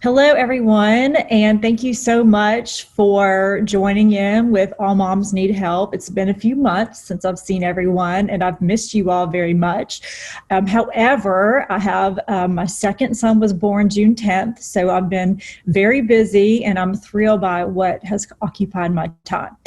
Hello, everyone, and thank you so much for joining in with All Moms Need Help. It's been a few months since I've seen everyone, and I've missed you all very much. However, I have my second son was born June 10th, so I've been very busy, and I'm thrilled by what has occupied my time.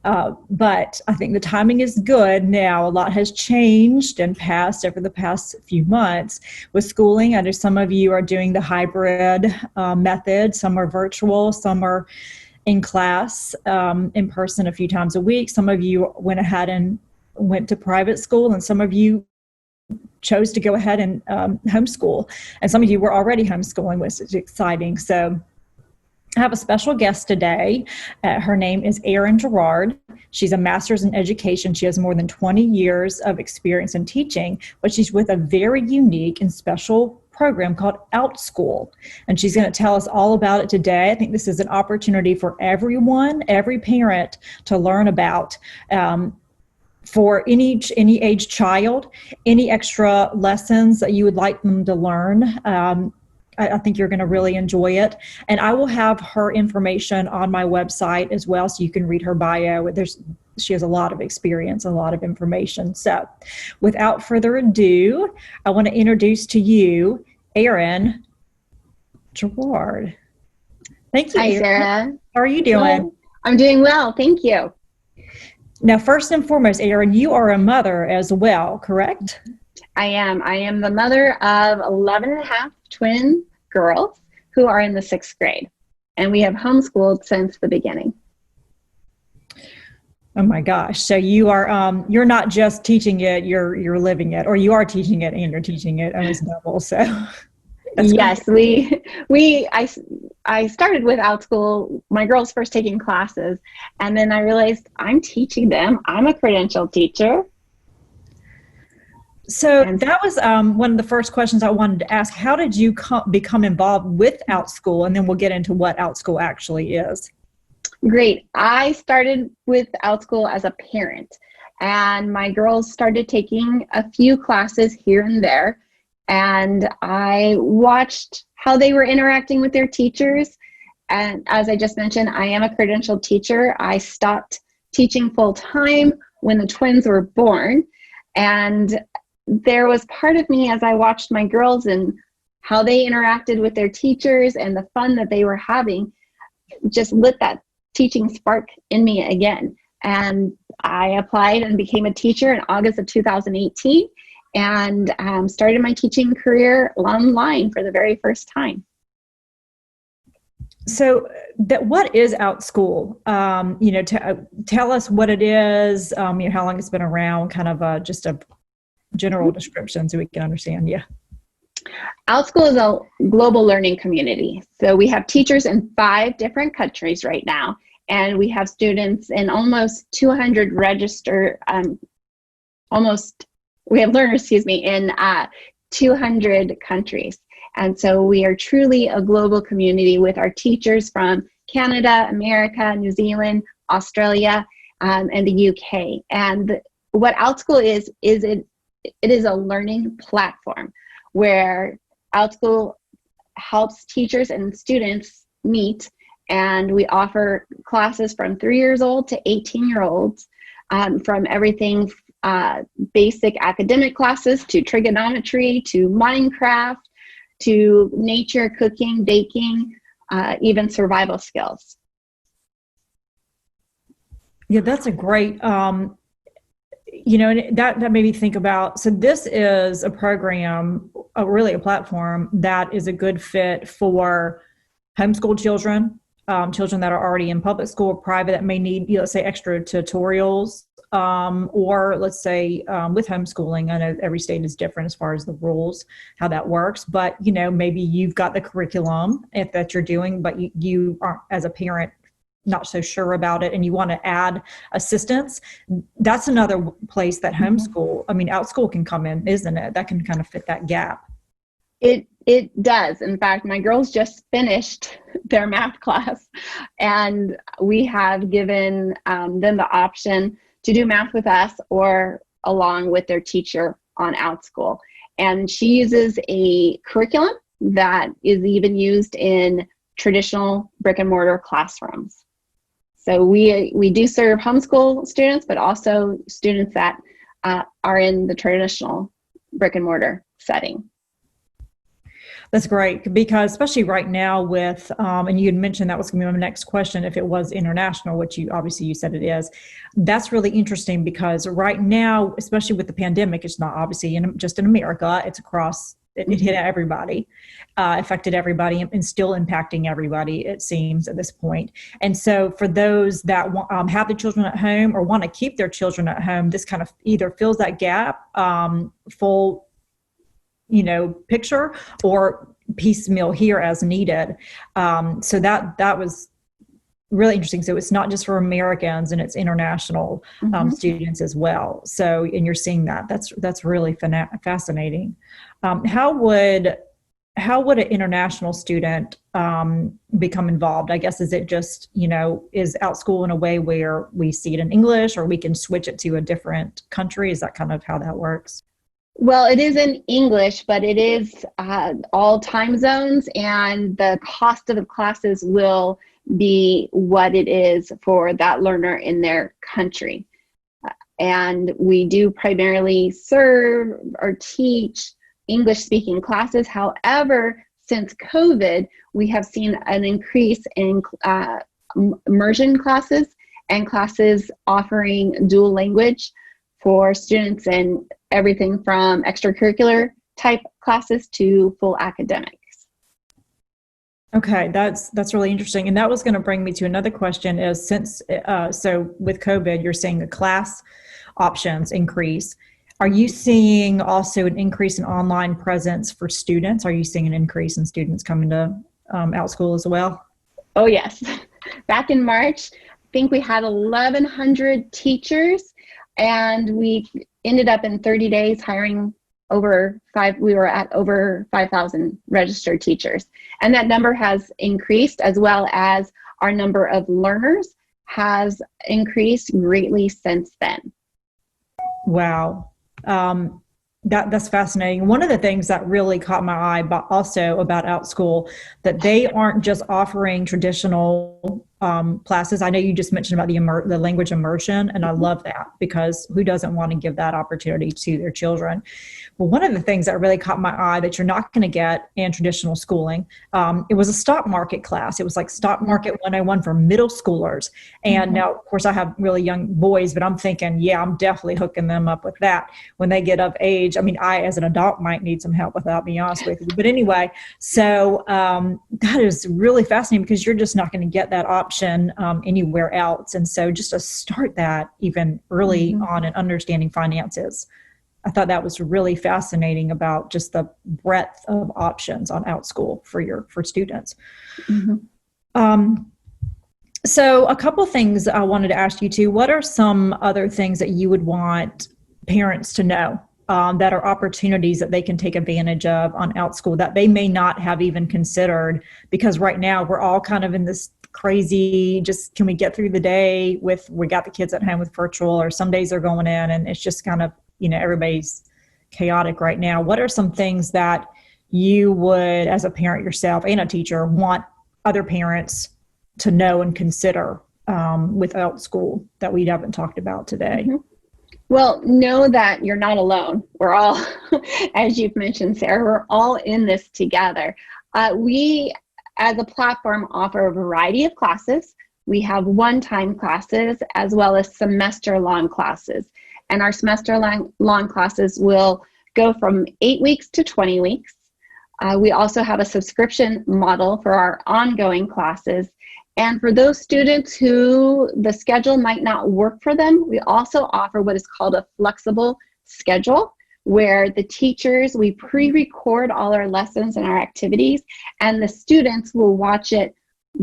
But I think the timing is good now. A lot has changed and passed over the past few months with schooling. I know some of you are doing the hybrid method. Some are virtual, some are in class in person a few times a week. Some of you went ahead and went to private school, and some of you chose to go ahead and homeschool. And some of you were already homeschooling, which is exciting. So I have a special guest today. Her name is Erin Gerard. She's a master's in education. She has more than 20 years of experience in teaching, but she's with a very unique and special program called Outschool. And she's going to tell us all about it today. I think this is an opportunity for everyone, every parent to learn about. For any age child, any extra lessons that you would like them to learn. I think you're going to really enjoy it. And I will have her information on my website as well, so you can read her bio. She has a lot of experience, a lot of information. So without further ado, I want to introduce to you Erin Gerard. Thank you, Hi, Erin. Sarah. How are you doing? Well, I'm doing well. Thank you. Now, first and foremost, Erin, you are a mother as well, correct? I am. I am the mother of 11 and a half twin girls who are in the 6th grade. And we have homeschooled since the beginning. Oh my gosh. So you're not just teaching it, you're living it, or you are teaching it and you're teaching it almost double. So that's yes, great. I started with Outschool, my girls first taking classes, and then I realized I'm teaching them. I'm a credentialed teacher. So that was one of the first questions I wanted to ask. How did you become involved with Outschool? And then we'll get into what Outschool actually is. Great. I started with Outschool as a parent, and my girls started taking a few classes here and there, and I watched how they were interacting with their teachers. And as I just mentioned, I am a credentialed teacher. I stopped teaching full-time when the twins were born, and there was part of me as I watched my girls and how they interacted with their teachers and the fun that they were having, just lit that teaching spark in me again. And I applied and became a teacher in August of 2018 and started my teaching career online for the very first time. So what is Outschool? Tell us what it is, how long it's been around, kind of just a general description so we can understand. Yeah. Outschool is a global learning community. So we have teachers in 5 different countries right now, and we have students in almost 200 we have learners, in 200 countries. And so we are truly a global community with our teachers from Canada, America, New Zealand, Australia, and the UK. And what Outschool is it is a learning platform where Outschool helps teachers and students meet, and we offer classes from 3 years old to 18-year-olds, from everything basic academic classes to trigonometry to Minecraft to nature, cooking, baking, even survival skills. Yeah, that's a great and that made me think about, so this is a program, really a platform that is a good fit for homeschool children, children that are already in public school or private that may need, let's say, extra tutorials, or let's say with homeschooling. I know every state is different as far as the rules, how that works, but maybe you've got the curriculum if that you're doing, but you aren't, as a parent, not so sure about it and you want to add assistance. That's another place that Outschool can come in, isn't it? That can kind of fit that gap. It does. In fact, my girls just finished their math class, and we have given them the option to do math with us or along with their teacher on Outschool. And she uses a curriculum that is even used in traditional brick and mortar classrooms. So we do serve homeschool students, but also students that are in the traditional brick and mortar setting. That's great, because especially right now with, and you had mentioned that was going to be my next question, if it was international, which you said it is. That's really interesting because right now, especially with the pandemic, it's not obviously just in America, it's across, it hit everybody, affected everybody, and still impacting everybody, it seems, at this point. And so for those that have the children at home or want to keep their children at home, this kind of either fills that gap, full picture, or piecemeal here as needed. So that was really interesting. So it's not just for Americans, and it's international students as well. So, and you're seeing that. That's really fascinating. How would an international student become involved? I guess, is it just, is Outschool in a way where we see it in English, or we can switch it to a different country? Is that kind of how that works? Well, it is in English, but it is all time zones, and the cost of the classes will be what it is for that learner in their country. And we do primarily serve or teach English-speaking classes. However, since COVID, we have seen an increase in immersion classes and classes offering dual language for students in everything from extracurricular type classes to full academics. Okay, that's really interesting. And that was going to bring me to another question, is so with COVID, you're seeing the class options increase. Are you seeing also an increase in online presence for students? Are you seeing an increase in students coming to Outschool as well? Oh, yes. Back in March, I think we had 1,100 teachers, and we ended up in 30 days hiring we were at over 5,000 registered teachers. And that number has increased, as well as our number of learners has increased greatly since then. Wow. That's fascinating. One of the things that really caught my eye, but also about Outschool, that they aren't just offering traditional classes. I know you just mentioned about the language immersion, and I love that, because who doesn't want to give that opportunity to their children? But one of the things that really caught my eye that you're not going to get in traditional schooling, it was a stock market class. It was like Stock Market 101 for middle schoolers. And now, of course, I have really young boys, but I'm thinking, yeah, I'm definitely hooking them up with that when they get of age. I mean, I, as an adult, might need some help with that, I'll be honest with you. But anyway, so that is really fascinating, because you're just not going to get that option anywhere else. And so just to start that even early on in understanding finances, I thought that was really fascinating about just the breadth of options on Outschool for students. So a couple things I wanted to ask you too. What are some other things that you would want parents to know that are opportunities that they can take advantage of on Outschool that they may not have even considered? Because right now we're all kind of in this crazy, just can we get through the day we got the kids at home with virtual, or some days they're going in, and it's just kind of, everybody's chaotic right now. What are some things that you would, as a parent yourself and a teacher, want other parents to know and consider with Outschool that we haven't talked about today? Well, know that you're not alone. We're all, as you've mentioned, Sarah, we're all in this together. We, as a platform, offer a variety of classes. We have one-time classes as well as semester-long classes. And our semester-long classes will go from 8 weeks to 20 weeks. We also have a subscription model for our ongoing classes. And for those students who the schedule might not work for them, we also offer what is called a flexible schedule, where the teachers, we pre-record all our lessons and our activities, and the students will watch it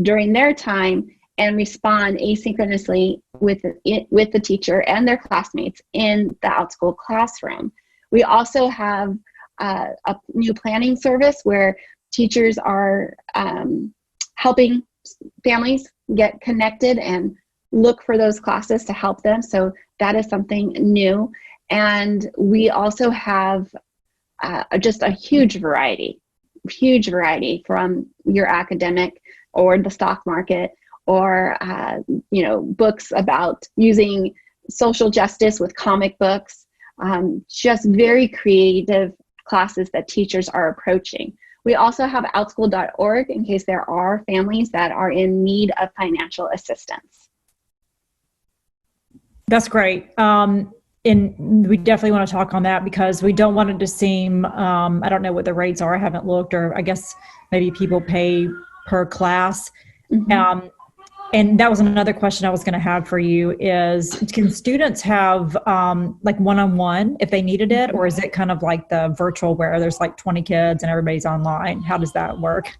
during their time and respond asynchronously with the teacher and their classmates in the Outschool classroom. We also have a new planning service where teachers are helping families get connected and look for those classes to help them. So that is something new. And we also have just a huge variety. huge variety, from your academic or the stock market, or books about using social justice with comic books, just very creative classes that teachers are approaching. We also have outschool.org in case there are families that are in need of financial assistance. That's great. And we definitely want to talk on that, because we don't want it to seem, I don't know what the rates are. I haven't looked, or I guess maybe people pay per class. Mm-hmm. And that was another question I was going to have for you is, can students have like one-on-one if they needed it, or is it kind of like the virtual where there's like 20 kids and everybody's online? How does that work?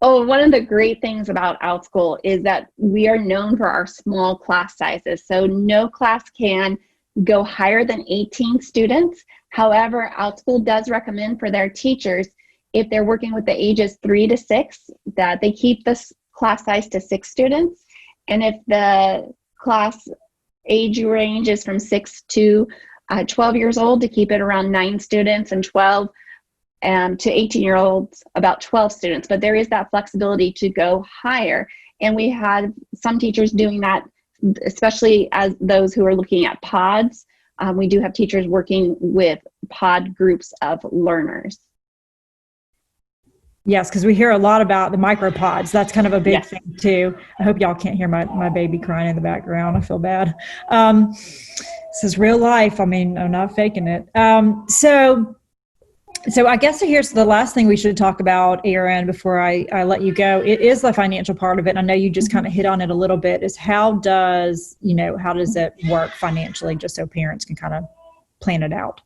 Oh, one of the great things about Outschool is that we are known for our small class sizes. So no class can go higher than 18 students. However, Outschool does recommend for their teachers, if they're working with the ages 3 to 6, that they keep this class size to 6 students. And if the class age range is from 6 to 12 years old, to keep it around 9 students, and 12 to 18-year-olds, about 12 students. But there is that flexibility to go higher. And we had some teachers doing that, especially as those who are looking at pods. We do have teachers working with pod groups of learners. Yes, because we hear a lot about the micropods. That's kind of a big thing too. I hope y'all can't hear my baby crying in the background. I feel bad. This is real life. I mean, I'm not faking it. So I guess here's the last thing we should talk about, Erin, before I let you go. It is the financial part of it. I know you just kind of hit on it a little bit, is how does it work financially, just so parents can kind of plan it out?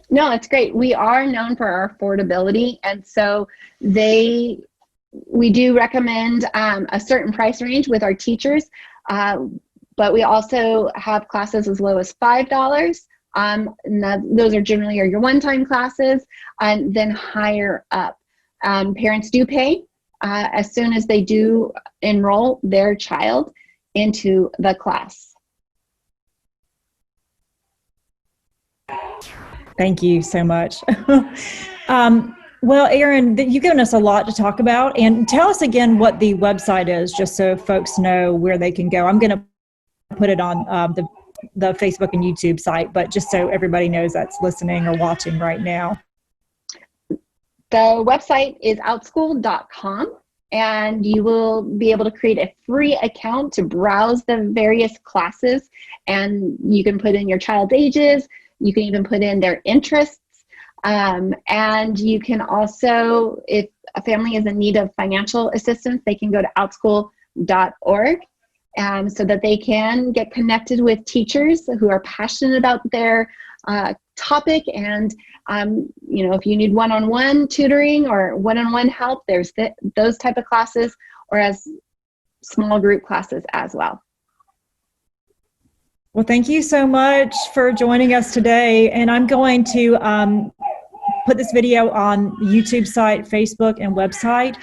No, it's great. We are known for our affordability, and so we do recommend a certain price range with our teachers, but we also have classes as low as $5. And those are generally your one-time classes, and then higher up. Parents do pay as soon as they do enroll their child into the class. Thank you so much. Well, Erin, you've given us a lot to talk about, and tell us again what the website is, just so folks know where they can go. I'm going to put it on the Facebook and YouTube site, but just so everybody knows that's listening or watching right now. The website is outschool.com, and you will be able to create a free account to browse the various classes, and you can put in your child's ages. You can even put in their interests, and you can also, if a family is in need of financial assistance, they can go to outschool.org so that they can get connected with teachers who are passionate about their topic. And if you need one-on-one tutoring or one-on-one help, there's those type of classes, or as small group classes as well. Well, thank you so much for joining us today. And I'm going to put this video on the YouTube site, Facebook, and website.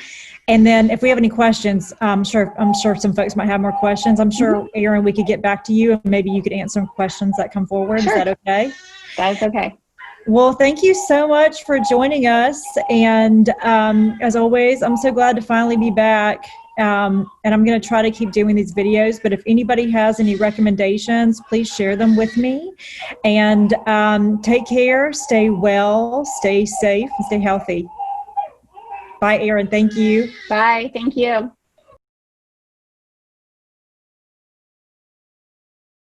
And then if we have any questions, I'm sure some folks might have more questions. I'm sure, Erin, we could get back to you, and maybe you could answer some questions that come forward. Sure. Is that okay? That is okay. Well, thank you so much for joining us. And as always, I'm so glad to finally be back. And I'm going to try to keep doing these videos, but if anybody has any recommendations, please share them with me. And take care, stay well, stay safe, and stay healthy. Bye, Erin. Thank you. Bye. Thank you.